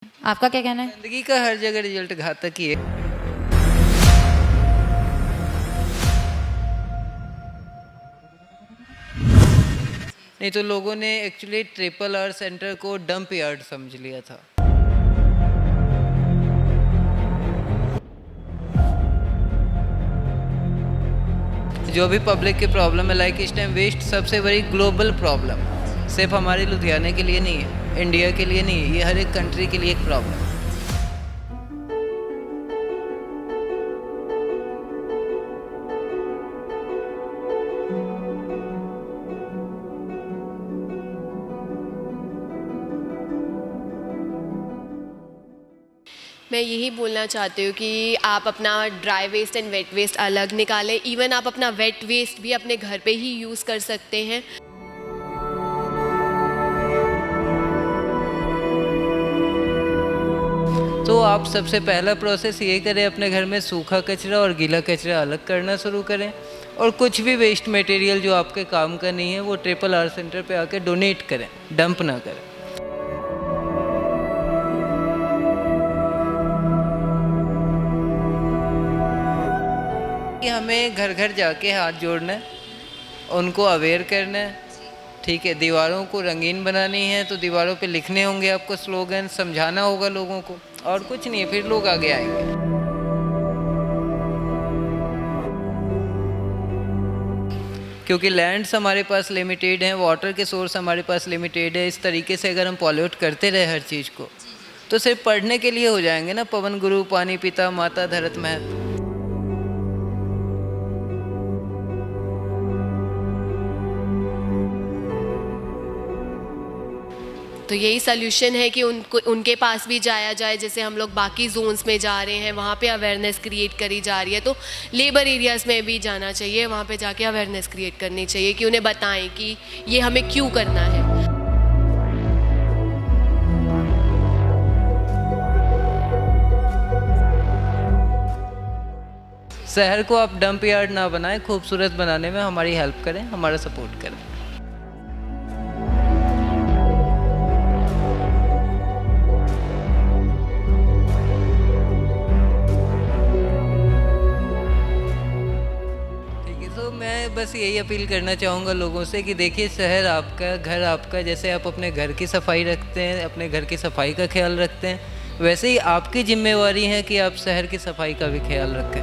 आपका क्या कहना है? गंदगी का हर जगह रिजल्ट घातक ही है। नहीं तो लोगों ने एक्चुअली ट्रिपल आर सेंटर को डंप यार्ड समझ लिया था। जो भी पब्लिक की प्रॉब्लम है, लाइक इस टाइम वेस्ट सबसे बड़ी ग्लोबल प्रॉब्लम, सिर्फ हमारे लुधियाने के लिए नहीं है, इंडिया के लिए नहीं है, ये हर एक कंट्री के लिए एक प्रॉब्लम है। मैं यही बोलना चाहती हूँ कि आप अपना dry waste and wet waste अलग निकालें। इवन आप अपना वेट वेस्ट भी अपने घर पे ही यूज़ कर सकते हैं। तो आप सबसे पहला प्रोसेस ये करें, अपने घर में सूखा कचरा और गीला कचरा अलग करना शुरू करें, और कुछ भी वेस्ट मटेरियल जो आपके काम का नहीं है वो ट्रिपल आर सेंटर पे आके डोनेट करें, डंप ना करें। कि हमें घर घर जाके हाथ जोड़ना है, उनको अवेयर करना है। ठीक है, दीवारों को रंगीन बनानी है तो दीवारों पे लिखने होंगे आपको स्लोगन, समझाना होगा लोगों को, और कुछ नहीं है, फिर लोग आगे आएंगे। क्योंकि लैंड्स हमारे पास लिमिटेड हैं, वाटर के सोर्स हमारे पास लिमिटेड है। इस तरीके से अगर हम पॉल्यूट करते रहे हर चीज़ को, तो सिर्फ पढ़ने के लिए हो जाएंगे ना, पवन गुरु पानी पिता माता धरत महत। तो यही सल्यूशन है कि उनके पास भी जाया जाए। जैसे हम लोग बाकी जोन्स में जा रहे हैं, वहाँ पे अवेयरनेस क्रिएट करी जा रही है, तो लेबर एरियाज़ में भी जाना चाहिए, वहाँ पे जाके अवेयरनेस क्रिएट करनी चाहिए कि उन्हें बताएं कि ये हमें क्यों करना है। शहर को आप डंप यार्ड ना बनाएं, खूबसूरत बनाने में हमारी हेल्प करें, हमारा सपोर्ट करें। तो मैं बस यही अपील करना चाहूँगा लोगों से कि देखिए, शहर आपका, घर आपका। जैसे आप अपने घर की सफाई रखते हैं, अपने घर की सफाई का ख्याल रखते हैं, वैसे ही आपकी जिम्मेवारी है कि आप शहर की सफाई का भी ख्याल रखें।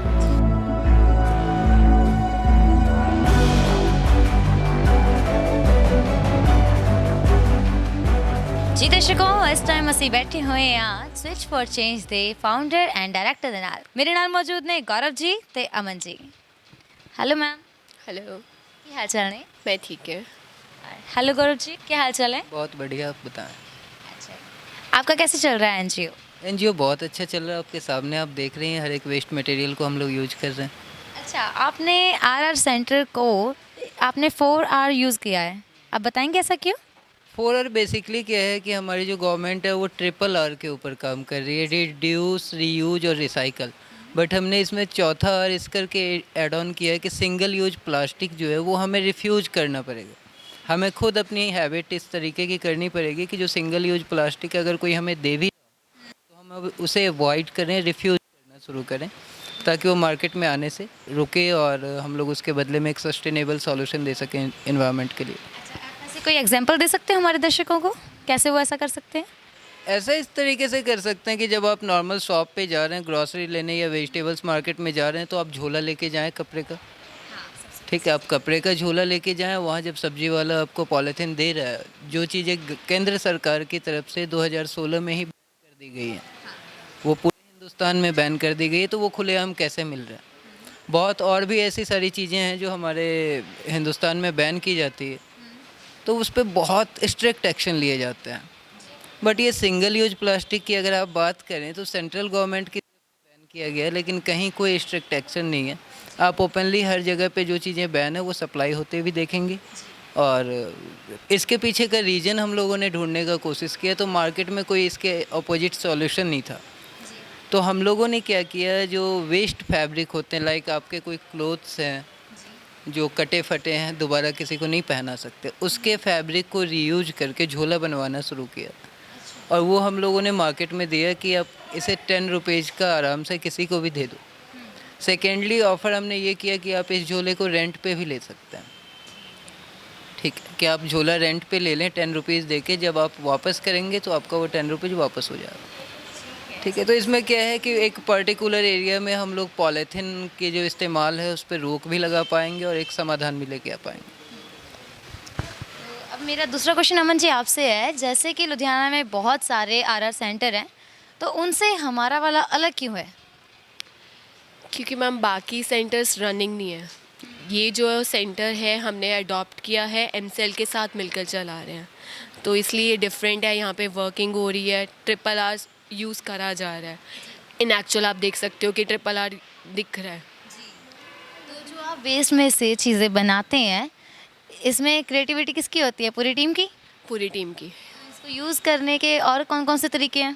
ਜੀ ਦਰਸ਼ਕੋ, ਇਸ ਟਾਈਮ ਅਸੀਂ ਬੈਠੇ ਹੋਏ ਹਾਂ ਸਵਿਚ ਫॉर ਚੇਂਜ ਦੇ ਫਾਊਂਡਰ ਐਂਡ ਡਾਇਰੈਕਟਰ ਦੇ ਨਾਲ। ਮੇਰੇ ਨਾਲ ਮੌਜੂਦ ਨੇ ਗੌਰਵ ਜੀ ਤੇ Aman ji. Hello ma'am. Hello. ਕੀ ਹਾਲ ਚਾਲ ਨੇ? मैं ठीक है। हेलो गौरव जी, क्या हाल चाल है? बहुत बढ़िया, आप बताएं। अच्छा, आपका कैसे चल रहा है एनजीओ? एनजीओ बहुत अच्छा चल रहा है, आपके सामने आप देख रही हैं, हर एक वेस्ट मटेरियल को हम लोग यूज कर रहे हैं। अच्छा, आपने आरआर सेंटर को आपने 4R यूज़ किया है, आप बताएंगे ऐसा क्यों? 4R बेसिकली क्या है कि हमारी जो गवर्नमेंट है वो ट्रिपल आर के ऊपर काम कर रही है, रिड्यूस, रीयूज और रिसाइकल। बट हमने इसमें चौथा आर इस करके ऐड ऑन किया है कि सिंगल यूज प्लास्टिक जो है वो हमें रिफ्यूज करना पड़ेगा। हमें खुद अपनी हैबिट इस तरीके की करनी पड़ेगी कि जो सिंगल यूज प्लास्टिक अगर कोई हमें दे भी तो हम अब उसे अवॉइड करें, रिफ्यूज करना शुरू करें, ताकि वो मार्केट में आने से रुके और हम लोग उसके बदले में एक सस्टेनेबल सॉल्यूशन दे सकें एनवायरनमेंट के लिए। अच्छा, आप ऐसे कोई एग्जांपल दे सकते हैं हमारे दर्शकों को, कैसे वो ऐसा कर सकते हैं? ऐसा इस तरीके से कर सकते हैं कि जब आप नॉर्मल शॉप पे जा रहे हैं ग्रॉसरी लेने या वेजिटेबल्स मार्केट में जा रहे हैं, तो आप झोला लेके जाएं कपड़े का। ठीक है, आप कपड़े का झोला लेके जाएं, वहाँ जब सब्जी वाला आपको पॉलीथीन दे रहा है, जो चीज़ें केंद्र सरकार की तरफ से 2016 में ही बैन कर दी गई हैं, वो पूरे हिंदुस्तान में बैन कर दी गई है, तो वो खुलेआम कैसे मिल रहा है। बहुत और भी ऐसी सारी चीज़ें हैं जो हमारे हिंदुस्तान में बैन की जाती है, तो उस पर बहुत स्ट्रिक्ट एक्शन लिए जाते हैं। बट ये सिंगल यूज प्लास्टिक की अगर आप बात करें तो सेंट्रल गवर्नमेंट की बैन किया गया है, लेकिन कहीं कोई स्ट्रिक्ट एक्शन नहीं है। आप ओपनली हर जगह पे जो चीज़ें बैन है वो सप्लाई होते भी देखेंगे। और इसके पीछे का रीज़न हम लोगों ने ढूंढने का कोशिश किया, तो मार्केट में कोई इसके अपोजिट सॉल्यूशन नहीं था। तो हम लोगों ने क्या किया, जो वेस्ट फैब्रिक होते हैं, लाइक आपके कोई क्लोथ्स हैं जो कटे फटे हैं, दोबारा किसी को नहीं पहना सकते, उसके फैब्रिक को रीयूज करके झोला बनवाना शुरू किया। और वो हम लोगों ने मार्केट में दिया कि आप इसे 10 रुपीज़ का आराम से किसी को भी दे दो। सेकेंडली ऑफ़र हमने ये किया कि आप इस झोले को रेंट पे भी ले सकते हैं। ठीक है, कि आप झोला रेंट पे ले लें 10 रुपीज़ दे के, जब आप वापस करेंगे तो आपका वो 10 रुपीज़ वापस हो जाएगा। ठीक है, तो इसमें क्या है कि एक पर्टिकुलर एरिया में हम लोग पॉलीथीन के जो इस्तेमाल है उस पर रोक भी लगा पाएंगे और एक समाधान भी लेके आ पाएंगे। अब मेरा दूसरा क्वेश्चन अमन जी आपसे है, जैसे कि लुधियाना में बहुत सारे आरआर सेंटर हैं, तो उनसे हमारा वाला अलग क्यों है? क्योंकि मैम बाकी सेंटर्स रनिंग नहीं है। ये जो सेंटर है हमने अडॉप्ट किया है, एमसेल के साथ मिलकर चला रहे हैं, तो इसलिए डिफरेंट है। यहाँ पे वर्किंग हो रही है, ट्रिपल आर यूज़ करा जा रहा है। इन एक्चुअल आप देख सकते हो कि ट्रिपल आर दिख रहा है। तो जो आप वेस्ट में से चीज़ें बनाते हैं, इसमें क्रिएटिविटी किसकी होती है? पूरी टीम की? पूरी टीम की। इसको यूज़ करने के और कौन कौन से तरीके हैं?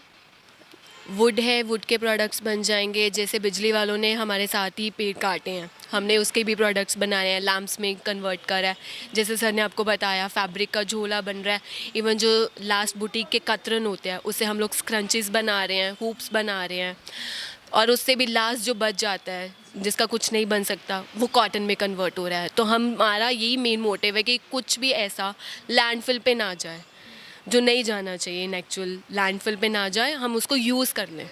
वुड है, वुड के प्रोडक्ट्स बन जाएंगे। जैसे बिजली वालों ने हमारे साथ ही पेड़ काटे हैं, हमने उसके भी प्रोडक्ट्स बनाए हैं, लैम्प्स में कन्वर्ट करा है। जैसे सर ने आपको बताया, फैब्रिक का झोला बन रहा है। इवन जो लास्ट बुटीक के कतरन होते हैं उससे हम लोग स्क्रंचेस बना रहे हैं, हुप्स बना रहे हैं। और उससे भी लास्ट जो बच जाता है, जिसका कुछ नहीं बन सकता, वो कॉटन में कन्वर्ट हो रहा है। तो हमारा यही मेन मोटिव है कि कुछ भी ऐसा लैंडफिल पे ना जाए, जो नहीं जाना चाहिए, इन एक्चुअल लैंडफिल पे ना जाए, हम उसको यूज़ कर लें।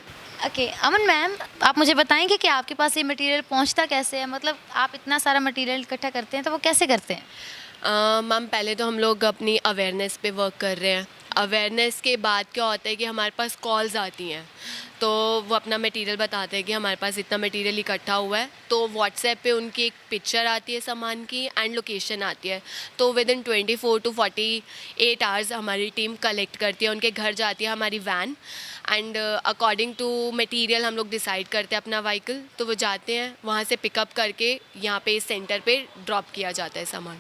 ओके अमन मैम, आप मुझे बताएंगे कि आपके पास ये मटेरियल पहुंचता कैसे है? मतलब आप इतना सारा मटेरियल इकट्ठा करते हैं तो वो कैसे करते हैं? मैम पहले तो हम लोग अपनी अवेयरनेस पे वर्क कर रहे हैं। अवेयरनेस के बाद क्या होता है कि हमारे पास कॉल्स आती हैं, तो वो अपना मटेरियल बताते हैं कि हमारे पास इतना मटेरियल इकट्ठा हुआ है। तो व्हाट्सएप पे उनकी एक पिक्चर आती है सामान की एंड लोकेशन आती है। तो विद इन 24 to 48 आवर्स हमारी टीम कलेक्ट करती है, उनके घर जाती है हमारी van and according to material हम लोग डिसाइड करते हैं अपना व्हीकल। तो वो जाते हैं, वहाँ से पिकअप करके यहाँ पे इस सेंटर पे ड्रॉप किया जाता है सामान।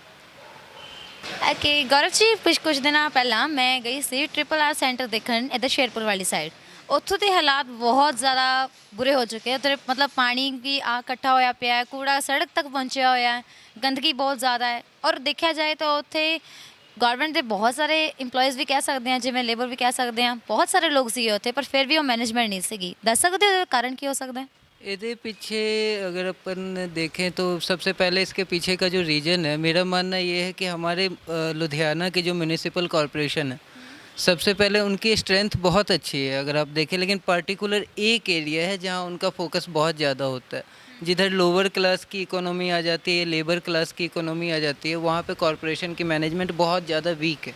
ओके गौरव जी, कुछ दिनों पहला मैं गई सी ट्रिपल आर सेंटर देखने इधर शेरपुर वाली साइड। ਉੱਥੋਂ ਦੇ ਹਾਲਾਤ ਬਹੁਤ ਜ਼ਿਆਦਾ ਬੁਰੇ ਹੋ ਚੁੱਕੇ ਉੱਧਰ, ਮਤਲਬ ਪਾਣੀ ਕੀ ਆ ਇਕੱਠਾ ਹੋਇਆ ਪਿਆ ਹੈ, ਕੂੜਾ ਸੜਕ ਤੱਕ ਪਹੁੰਚਿਆ ਹੋਇਆ ਹੈ, ਗੰਦਗੀ ਬਹੁਤ ਜ਼ਿਆਦਾ ਹੈ। ਔਰ ਦੇਖਿਆ ਜਾਏ ਤਾਂ ਉੱਥੇ ਗਵਰਨਮੈਂਟ ਦੇ ਬਹੁਤ ਸਾਰੇ EMPLOYEES ਵੀ ਕਹਿ ਸਕਦੇ ਹਾਂ, ਜਿਵੇਂ ਲੇਬਰ ਵੀ ਕਹਿ ਸਕਦੇ ਹਾਂ, ਬਹੁਤ ਸਾਰੇ ਲੋਕ ਸੀਗੇ ਉੱਥੇ, ਪਰ ਫਿਰ ਵੀ ਉਹ ਮੈਨੇਜਮੈਂਟ ਨਹੀਂ ਸੀਗੀ। ਦੱਸ ਸਕਦੇ ਹੋ ਕਾਰਨ ਕੀ ਹੋ ਸਕਦਾ ਹੈ? ਇਹਦੇ पीछे अगर अपन देखें तो सबसे पहले इसके पीछे का जो रीज़न है, मेरा मानना ये है कि हमारे लुधियाना की जो म्यूनिसिपल कॉरपोरेशन है, सबसे पहले उनकी स्ट्रेंथ बहुत अच्छी है अगर आप देखें, लेकिन पर्टिकुलर एक एरिया है जहाँ उनका फोकस बहुत ज़्यादा होता है, जिधर लोअर क्लास की इकोनॉमी आ जाती है, लेबर क्लास की इकोनॉमी आ जाती है, वहाँ पे कॉरपोरेशन की मैनेजमेंट बहुत ज़्यादा वीक है।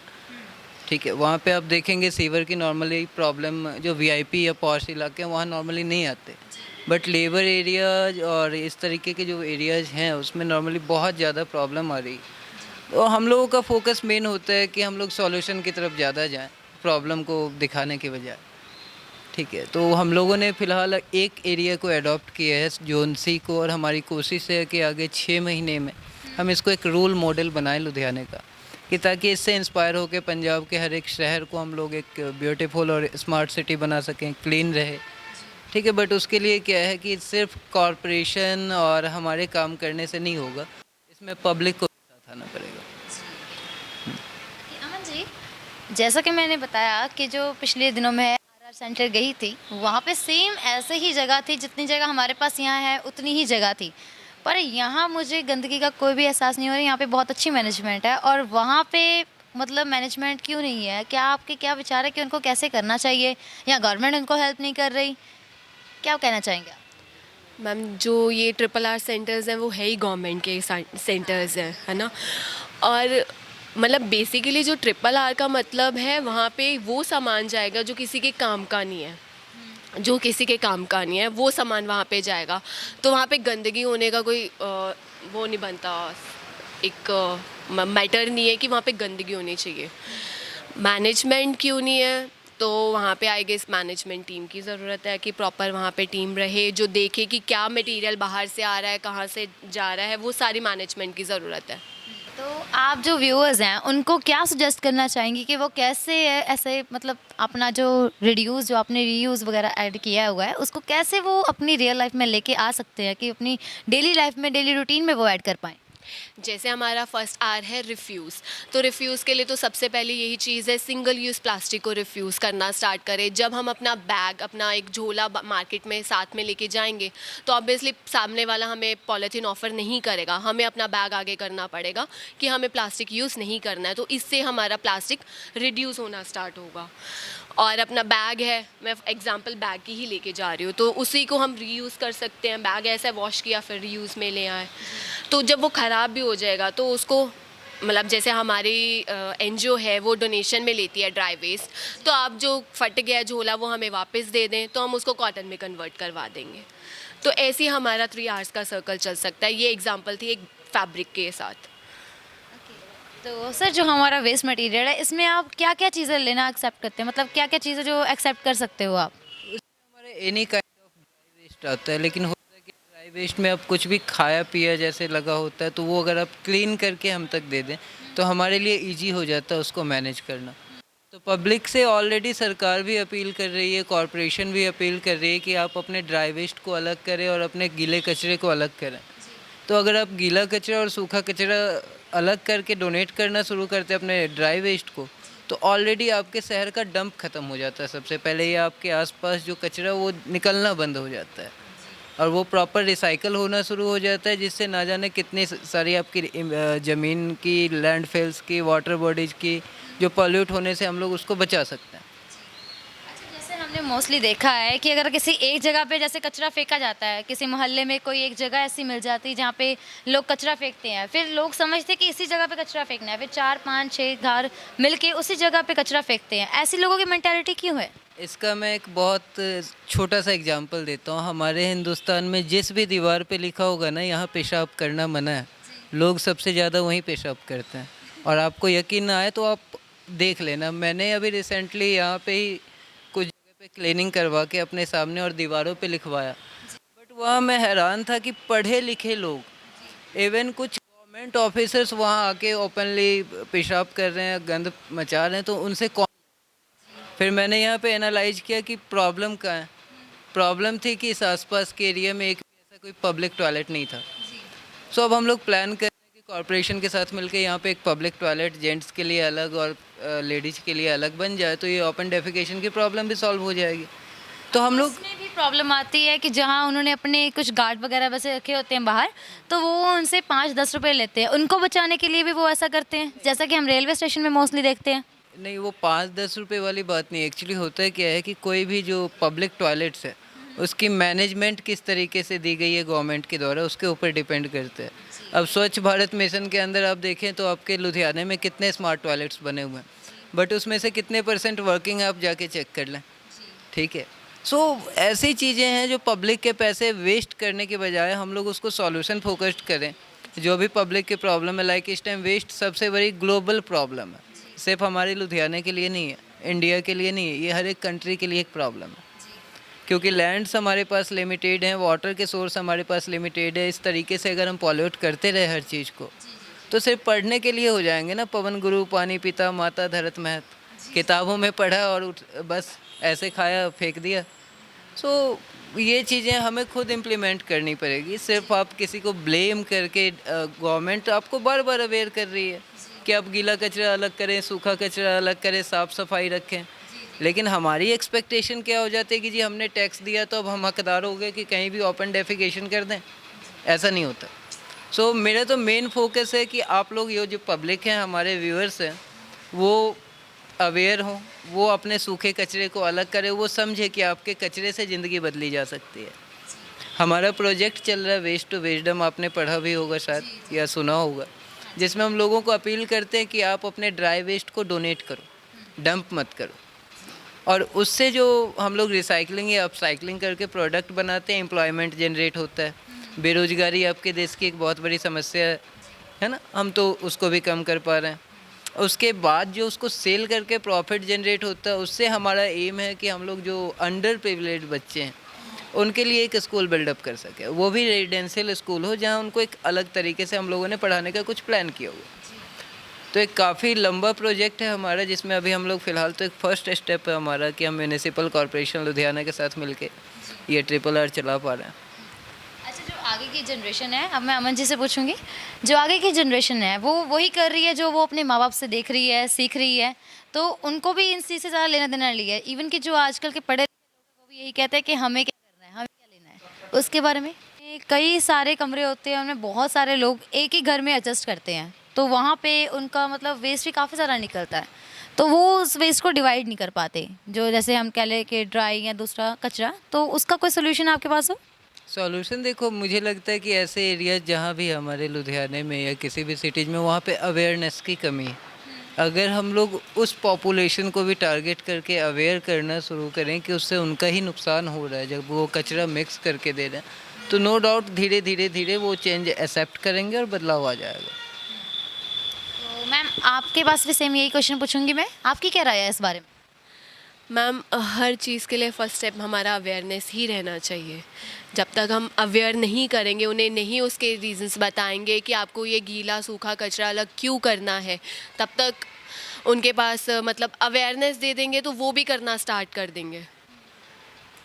ठीक है, वहाँ पे आप देखेंगे सीवर की नॉर्मली प्रॉब्लम, जो VIP या पॉश इलाके हैं वहाँ नॉर्मली नहीं आते, बट लेबर एरियाज और इस तरीके के जो एरियाज हैं उसमें नॉर्मली बहुत ज़्यादा प्रॉब्लम आ रही। तो हम लोगों का फोकस मेन होता है कि हम लोग सॉल्यूशन की तरफ ज़्यादा जाएं, प्रॉब्लम को दिखाने के बजाय। ठीक है, तो हम लोगों ने फ़िलहाल एक एरिया को अडॉप्ट किया है, जोन C को, और हमारी कोशिश है कि आगे 6 महीने में हम इसको एक रोल मॉडल बनाएं लुधियाने का, कि ताकि इससे इंस्पायर होकर पंजाब के हर एक शहर को हम लोग एक ब्यूटीफुल और स्मार्ट सिटी बना सकें, क्लीन रहे। ठीक है, बट उसके लिए क्या है कि सिर्फ कॉरपोरेशन और हमारे काम करने से नहीं होगा, इसमें पब्लिक को साथ आना पड़ेगा। अमन जी, जैसा कि मैंने बताया कि जो पिछले दिनों में आरआर सेंटर गई थी, वहाँ पे सेम ऐसे ही जगह थी, जितनी जगह हमारे पास यहाँ है उतनी ही जगह थी, पर यहाँ मुझे गंदगी का कोई भी एहसास नहीं हो रहा। यहाँ पे बहुत अच्छी मैनेजमेंट है, और वहाँ पे मतलब मैनेजमेंट क्यों नहीं है? क्या आपके क्या विचार है कि उनको कैसे करना चाहिए, या गवर्नमेंट उनको हेल्प नहीं कर रही? क्या कहना चाहेंगे आप? मैम जो ये ट्रिपल आर सेंटर्स हैं वो है ही गवर्नमेंट के सेंटर्स हैं, है ना। और मतलब बेसिकली जो ट्रिपल आर का मतलब है, वहाँ पे वो सामान जाएगा जो किसी के काम का नहीं है, जो किसी के काम का नहीं है वो सामान वहाँ पे जाएगा। तो वहाँ पे गंदगी होने का कोई वो नहीं बनता, एक मैटर नहीं है कि वहाँ पे गंदगी होनी चाहिए। मैनेजमेंट क्यों नहीं है? तो वहाँ पे आई गेस मैनेजमेंट टीम की ज़रूरत है कि प्रॉपर वहाँ पे टीम रहे, जो देखे कि क्या मटेरियल बाहर से आ रहा है, कहाँ से जा रहा है, वो सारी मैनेजमेंट की ज़रूरत है। तो आप जो व्यूअर्स हैं उनको क्या सजेस्ट करना चाहेंगी कि वो कैसे ऐसे मतलब अपना जो रिड्यूस, जो आपने रीयूज़ वगैरह ऐड किया हुआ है, उसको कैसे वो अपनी रियल लाइफ में लेके आ सकते हैं कि अपनी डेली लाइफ में, डेली रूटीन में वो ऐड कर पाएँ? जैसे हमारा फर्स्ट आर है रिफ्यूज़, तो रिफ्यूज़ के लिए तो सबसे पहले यही चीज़ है, सिंगल यूज़ प्लास्टिक को रिफ्यूज़ करना स्टार्ट करें। जब हम अपना बैग, अपना एक झोला मार्केट में साथ में लेके जाएंगे तो ऑब्वियसली सामने वाला हमें पॉलीथीन ऑफ़र नहीं करेगा, हमें अपना बैग आगे करना पड़ेगा कि हमें प्लास्टिक यूज़ नहीं करना है, तो इससे हमारा प्लास्टिक रिड्यूस होना स्टार्ट होगा। और अपना बैग है, मैं एग्जांपल बैग की ही लेके जा रही हूँ, तो उसी को हम रीयूज़ कर सकते हैं। बैग ऐसा वॉश किया फिर रीयूज़ में ले आए, तो जब वो ख़राब भी हो जाएगा तो उसको मतलब जैसे हमारी एनजीओ है वो डोनेशन में लेती है ड्राई वेस्ट, तो आप जो फट गया झोला वो हमें वापस दे दें तो हम उसको कॉटन में कन्वर्ट करवा देंगे। तो ऐसे ही हमारा 3 आवर्स का सर्कल चल सकता है। ये एग्जांपल थी एक फैब्रिक के साथ। तो सर जो हमारा वेस्ट मटेरियल है इसमें आप क्या क्या चीज़ें लेना एक्सेप्ट करते हैं, मतलब क्या क्या चीज़ें जो एक्सेप्ट कर सकते हो आप? हमारे any kind of dry waste आता है, लेकिन होता है कि ड्राई वेस्ट में अब कुछ भी खाया पिया जैसे लगा होता है तो वो अगर आप क्लीन करके हम तक दे दें तो हमारे लिए इजी हो जाता है उसको मैनेज करना। तो पब्लिक से ऑलरेडी सरकार भी अपील कर रही है, कॉरपोरेशन भी अपील कर रही है कि आप अपने ड्राई वेस्ट को अलग करें और अपने गीले कचरे को अलग करें। तो अगर आप गीला कचरा और सूखा कचरा अलग करके डोनेट करना शुरू करते हैं अपने ड्राई वेस्ट को, तो ऑलरेडी आपके शहर का डंप ख़त्म हो जाता है। सबसे पहले ये आपके आसपास जो कचरा वो निकलना बंद हो जाता है और वो प्रॉपर रिसाइकल होना शुरू हो जाता है, जिससे ना जाने कितनी सारी आपकी ज़मीन की, लैंडफिल्स की, वाटर बॉडीज़ की जो पॉल्यूट होने से हम लोग उसको बचा सकते हैं। अच्छा, जैसे हमने मोस्टली देखा है कि अगर किसी एक जगह पे जैसे कचरा फेंका जाता है, किसी मोहल्ले में कोई एक जगह ऐसी मिल जाती है जहाँ पे लोग कचरा फेंकते हैं, फिर लोग समझते हैं कि इसी जगह पे कचरा फेंकना है, फिर 4, 5, 6 घर मिलके उसी जगह पे कचरा फेंकते हैं। ऐसी लोगों की मेंटालिटी क्यों है? इसका मैं एक बहुत छोटा सा एग्जांपल देता हूँ। हमारे हिंदुस्तान में जिस भी दीवार पे लिखा होगा ना यहाँ पेशाब करना मना है, लोग सबसे ज़्यादा वहीं पेशाब करते हैं। और आपको यकीन ना आए तो आप देख लेना, मैंने अभी रिसेंटली यहाँ पे ही कुछ जगह पे क्लीनिंग करवा के अपने सामने और दीवारों पे लिखवाया, बट वहाँ मैं हैरान था कि पढ़े लिखे लोग, इवन कुछ गवर्नमेंट ऑफिसर्स वहाँ आके ओपनली पेशाब कर रहे हैं, गंद मचा रहे हैं, तो उनसे कौन। फिर मैंने यहाँ पे एनालाइज किया कि प्रॉब्लम कहाँ है। प्रॉब्लम थी कि इस आसपास के एरिया में एक भी ऐसा कोई पब्लिक टॉयलेट नहीं था। सो अब हम लोग प्लान कर रहे हैं कि कॉरपोरेशन के साथ मिलकर यहाँ पे एक पब्लिक टॉयलेट जेंट्स के लिए अलग और लेडीज़ के लिए अलग बन जाए, तो ये ओपन डेफिकेशन की प्रॉब्लम भी सॉल्व हो जाएगी। तो हम लोग इसमें भी प्रॉब्लम आती है कि जहाँ उन्होंने अपने कुछ गार्ड वगैरह वैसे रखे होते हैं बाहर, तो वो उनसे 5-10 रुपए लेते हैं, उनको बचाने के लिए भी वो ऐसा करते हैं, जैसा कि हम रेलवे स्टेशन में मोस्टली देखते हैं। नहीं, वो 5-10 रुपए वाली बात नहीं। एक्चुअली होता है क्या है कि कोई भी जो पब्लिक टॉयलेट्स है उसकी मैनेजमेंट किस तरीके से दी गई है गवर्नमेंट के द्वारा, उसके ऊपर डिपेंड करता है। अब स्वच्छ भारत मिशन के अंदर आप देखें तो आपके लुधियाने में कितने स्मार्ट टॉयलेट्स बने हुए हैं, बट उसमें से कितने % वर्किंग है आप जाके चेक कर लें। ठीक है, सो ऐसी चीज़ें हैं जो पब्लिक के पैसे वेस्ट करने के बजाय हम लोग उसको सॉल्यूशन फोकस्ड करें। जो भी पब्लिक की प्रॉब्लम है, लाइक इस टाइम वेस्ट सबसे बड़ी ग्लोबल प्रॉब्लम है, सिर्फ हमारे लुधियाने के लिए नहीं है, इंडिया के लिए नहीं है, ये हर एक कंट्री के लिए एक प्रॉब्लम है। क्योंकि लैंड्स हमारे पास लिमिटेड हैं, वाटर के सोर्स हमारे पास लिमिटेड है। इस तरीके से अगर हम पॉल्यूट करते रहे हर चीज़ को तो सिर्फ पढ़ने के लिए हो जाएंगे ना, पवन गुरु पानी पिता माता धरत महत, किताबों में पढ़ा और बस ऐसे खाया फेंक दिया। सो ये चीज़ें हमें खुद इम्प्लीमेंट करनी पड़ेगी। सिर्फ आप किसी को ब्लेम करके, गवर्नमेंट आपको बार बार अवेयर कर रही है कि आप गीला कचरा अलग करें, सूखा कचरा अलग करें, साफ़ सफाई रखें, लेकिन हमारी एक्सपेक्टेशन क्या हो जाती है कि जी हमने टैक्स दिया तो अब हम हकदार हो गए कि कहीं भी ओपन डेफिकेशन कर दें। ऐसा नहीं होता। सो मेरा तो मेन फोकस है कि आप लोग, ये जो पब्लिक हैं, हमारे व्यूअर्स हैं, वो अवेयर हों, वो अपने सूखे कचरे को अलग करें, वो समझे कि आपके कचरे से ज़िंदगी बदली जा सकती है। हमारा प्रोजेक्ट चल रहा है वेस्ट टू विजडम, आपने पढ़ा भी होगा शायद या सुना होगा, जिसमें हम लोगों को अपील करते हैं कि आप अपने ड्राई वेस्ट को डोनेट करो, डंप मत करो, और उससे जो हम लोग रिसाइकलिंग या अपसाइकलिंग करके प्रोडक्ट बनाते हैं, एम्प्लॉयमेंट जनरेट होता है। बेरोजगारी आपके देश की एक बहुत बड़ी समस्या है ना, हम तो उसको भी कम कर पा रहे हैं। उसके बाद जो उसको सेल करके प्रॉफिट जनरेट होता है, उससे हमारा एम है कि हम लोग जो अंडर प्रिविलेज बच्चे हैं उनके लिए एक स्कूल बिल्डअप कर सके, वो भी रेजिडेंशियल स्कूल हो जहाँ उनको एक अलग तरीके से हम लोगों ने पढ़ाने का कुछ प्लान किया हुआ। तो एक काफ़ी लंबा प्रोजेक्ट है हमारा, जिसमें अभी हम लोग फ़िलहाल तो एक फ़र्स्ट स्टेप है हमारा कि हम म्यूनिसिपल कॉरपोरेशन लुधियाना के साथ मिलके ये RRR चला पा रहे हैं। अच्छा, जो आगे की जनरेशन है, अब मैं अमन जी से पूछूंगी, जो आगे की जनरेशन है वो वही कर रही है जो वो अपने माँ बाप से देख रही है, सीख रही है, तो उनको भी इन चीज़ से ज़्यादा लेना देना नहीं है। इवन कि जो आजकल के पढ़े लिखे लोग हैं वो भी यही कहते हैं कि हमें क्या करना है, हमें क्या लेना है। उसके बारे में कई सारे कमरे होते हैं, उनमें बहुत सारे लोग एक ही घर में एडजस्ट करते हैं, तो वहाँ पे उनका मतलब वेस्ट भी काफ़ी सारा निकलता है, तो वो उस वेस्ट को डिवाइड नहीं कर पाते, जो जैसे हम कह लें कि ड्राई या दूसरा कचरा, तो उसका कोई सोल्यूशन आपके पास हो? सॉल्यूशन देखो, मुझे लगता है कि ऐसे एरियाज जहाँ भी हमारे लुधियाने में या किसी भी सिटीज़ में, वहाँ पे अवेयरनेस की कमी है। अगर हम लोग उस पॉपुलेशन को भी टारगेट करके अवेयर करना शुरू करें कि उससे उनका ही नुकसान हो रहा है जब वो कचरा मिक्स करके दे रहे हैं, तो नो डाउट धीरे धीरे धीरे वो चेंज एक्सेप्ट करेंगे और बदलाव आ जाएगा। तो मैम आपके पास भी सेम यही क्वेश्चन पूछूंगी मैं, आपकी क्या राय है इस बारे में? मैम हर चीज़ के लिए फ़र्स्ट स्टेप हमारा अवेयरनेस ही रहना चाहिए। जब तक हम अवेयर नहीं करेंगे, उन्हें नहीं उसके रीजंस बताएंगे कि आपको ये गीला सूखा कचरा अलग क्यों करना है, तब तक उनके पास मतलब अवेयरनेस दे देंगे तो वो भी करना स्टार्ट कर देंगे।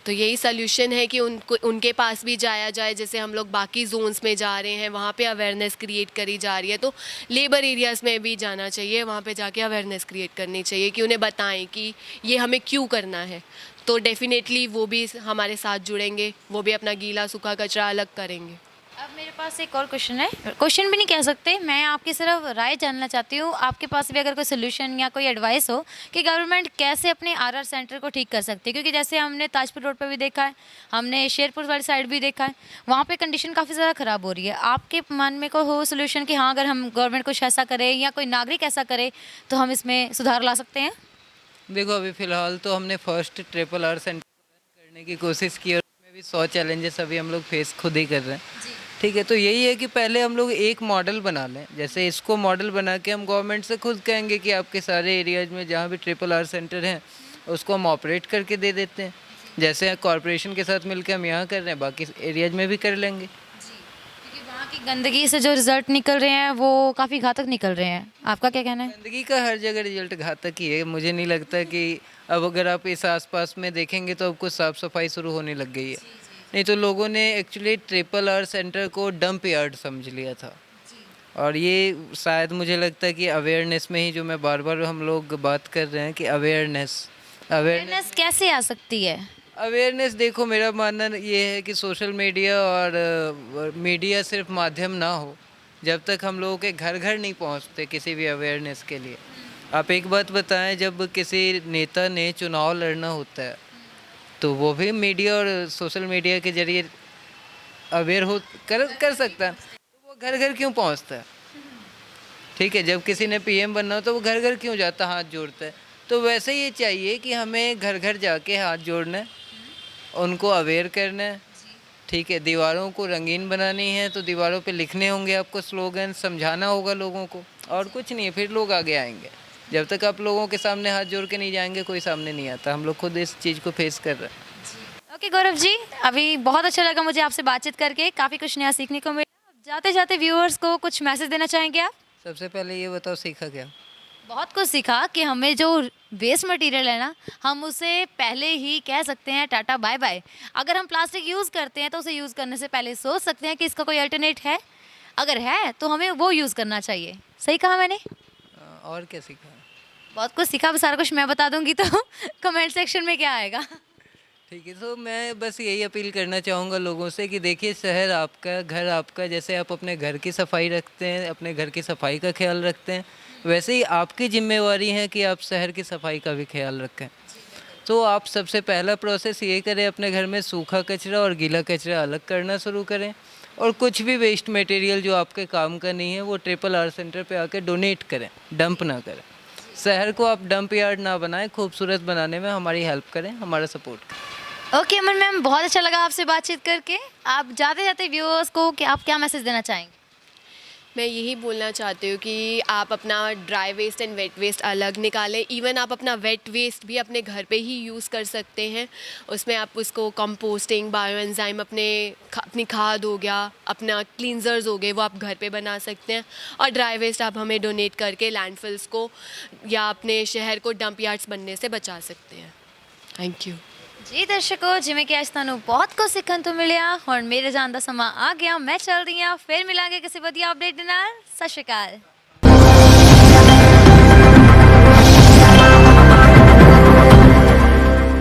तो यही सल्यूशन है कि उनको उनके पास भी जाया जाए, जैसे हम लोग बाकी जोन्स में जा रहे हैं वहाँ पे अवेयरनेस क्रिएट करी जा रही है, तो लेबर एरियाज़ में भी जाना चाहिए, वहाँ पे जाके अवेयरनेस क्रिएट करनी चाहिए कि उन्हें बताएं कि ये हमें क्यों करना है। तो डेफिनेटली वो भी हमारे साथ जुड़ेंगे, वो भी अपना गीला सूखा कचरा अलग करेंगे। अब मेरे पास एक और क्वेश्चन है, क्वेश्चन भी नहीं कह सकते, मैं आपकी सिर्फ राय जानना चाहती हूँ, आपके पास भी अगर कोई सोल्यूशन या कोई एडवाइस हो कि गवर्नमेंट कैसे अपने आरआर सेंटर को ठीक कर सकती है, क्योंकि जैसे हमने ताजपुर रोड पर भी देखा है, हमने शेरपुर वाली साइड भी देखा है, वहाँ पे कंडीशन काफ़ी ज़्यादा ख़राब हो रही है। आपके मन में कोई हो सोल्यूशन कि हाँ अगर हम गवर्नमेंट कुछ ऐसा करे या कोई नागरिक ऐसा करे तो हम इसमें सुधार ला सकते हैं? देखो, अभी फ़िलहाल तो हमने फर्स्ट ट्रिपल आर सेंटर करने की कोशिश की और उसमें भी 100 चैलेंजेस अभी हम लोग फेस खुद ही कर रहे हैं। ठीक है, तो यही है कि पहले हम लोग एक मॉडल बना लें, जैसे इसको मॉडल बना के हम गवर्नमेंट से खुद कहेंगे कि आपके सारे एरियाज में जहाँ भी ट्रिपल आर सेंटर हैं उसको हम ऑपरेट करके दे देते हैं, जैसे कॉरपोरेशन के साथ मिलकर हम यहाँ कर रहे हैं, बाकी एरियाज में भी कर लेंगे। क्योंकि वहाँ की गंदगी से जो रिजल्ट निकल रहे हैं वो काफ़ी घातक निकल रहे हैं, आपका क्या कहना है? गंदगी का हर जगह रिजल्ट घातक ही है, मुझे नहीं लगता कि अब अगर आप इस आसपास में देखेंगे तो अब कुछ साफ़ सफाई शुरू होने लग गई है। नहीं तो लोगों ने एक्चुअली ट्रिपल आर सेंटर को डंप यार्ड समझ लिया था, और ये शायद मुझे लगता है कि अवेयरनेस में ही, जो मैं बार बार हम लोग बात कर रहे हैं कि अवेयरनेस अवेयरनेस कैसे आ सकती है? अवेयरनेस देखो, मेरा मानना ये है कि सोशल मीडिया और मीडिया सिर्फ माध्यम ना हो, जब तक हम लोगों के घर घर नहीं पहुंचते किसी भी अवेयरनेस के लिए। आप एक बात बताएं, जब किसी नेता ने चुनाव लड़ना होता है तो वो भी मीडिया और सोशल मीडिया के जरिए अवेयर हो कर सकता है, तो वो घर घर क्यों पहुंचता है? ठीक है, जब किसी ने पीएम बनना हो तो वो घर घर क्यों जाता, हाथ जोड़ता है? तो वैसे ये चाहिए कि हमें घर घर जाके हाथ जोड़ना है, उनको अवेयर करना है। ठीक है, दीवारों को रंगीन बनानी है तो दीवारों पे लिखने होंगे आपको स्लोगन, समझाना होगा लोगों को, और कुछ नहीं है, फिर लोग आगे आएंगे। जब तक आप लोगों के सामने हाथ जोड़ के नहीं जाएंगे, कोई सामने नहीं आता। हम लोग खुद इस चीज़ को फेस कर रहे हैं। ओके गौरव जी, अभी बहुत अच्छा लगा मुझे आपसे बातचीत करके, काफ़ी कुछ नया सीखने को मिला। जाते जाते व्यूअर्स को कुछ मैसेज देना चाहेंगे आप? सबसे पहले ये बताओ, सीखा क्या? बहुत कुछ सीखा कि हमें जो वेस्ट मटेरियल है ना, हम उसे पहले ही कह सकते हैं टाटा बाय बाय। अगर हम प्लास्टिक यूज़ करते हैं तो उसे यूज़ करने से पहले सोच सकते हैं कि इसका कोई अल्टरनेट है, अगर है तो हमें वो यूज़ करना चाहिए। सही कहा मैंने? और क्या सीखा? बहुत कुछ सीखा, अब सारा कुछ मैं बता दूंगी तो कमेंट सेक्शन में क्या आएगा। ठीक है, तो मैं बस यही अपील करना चाहूँगा लोगों से कि देखिए, शहर आपका, घर आपका, जैसे आप अपने घर की सफाई रखते हैं, अपने घर की सफाई का ख्याल रखते हैं, वैसे ही आपकी जिम्मेवारी है कि आप शहर की सफाई का भी ख्याल रखें। तो आप सबसे पहला प्रोसेस ये करें, अपने घर में सूखा कचरा और गीला कचरा अलग करना शुरू करें, और कुछ भी वेस्ट मटेरियल जो आपके काम का नहीं है वो ट्रिपल आर सेंटर पे आके डोनेट करें, डंप ना करें। शहर को आप डंप यार्ड ना बनाएं, खूबसूरत बनाने में हमारी हेल्प करें, हमारा सपोर्ट करें। ओके अमन मैम, बहुत अच्छा लगा आपसे बातचीत करके। आप जाते जाते व्यूअर्स को कि आप क्या मैसेज देना चाहेंगे? मैं यही बोलना चाहती हूँ कि आप अपना dry waste and wet waste अलग निकालें। इवन आप अपना वेट वेस्ट भी अपने घर पे ही यूज़ कर सकते हैं। उसमें आप उसको कंपोस्टिंग, बायो एंजाइम, अपनी खाद हो गया, अपना क्लींजर्स हो गए, वो आप घर पे बना सकते हैं। और ड्राई वेस्ट आप हमें डोनेट करके लैंडफिल्स को या अपने शहर को डंप यार्ड्स बनने से बचा सकते हैं। Thank you. ਜੀ ਦਰਸ਼ਕੋ, ਜਿਵੇਂ ਕਿ ਅੱਜ ਤੁਹਾਨੂੰ ਬਹੁਤ ਕੁਝ ਸਿੱਖਣ ਤੋਂ ਮਿਲਿਆ, ਹੁਣ ਮੇਰੇ ਜਾਣ ਦਾ ਸਮਾਂ ਆ ਗਿਆ, ਮੈਂ ਚੱਲ ਰਹੀ ਹਾਂ। ਫਿਰ ਮਿਲਾਂਗੇ ਕਿਸੇ ਵਧੀਆ ਅਪਡੇਟ ਦੇ ਨਾਲ। ਸਤਿ ਸ਼੍ਰੀ ਅਕਾਲ।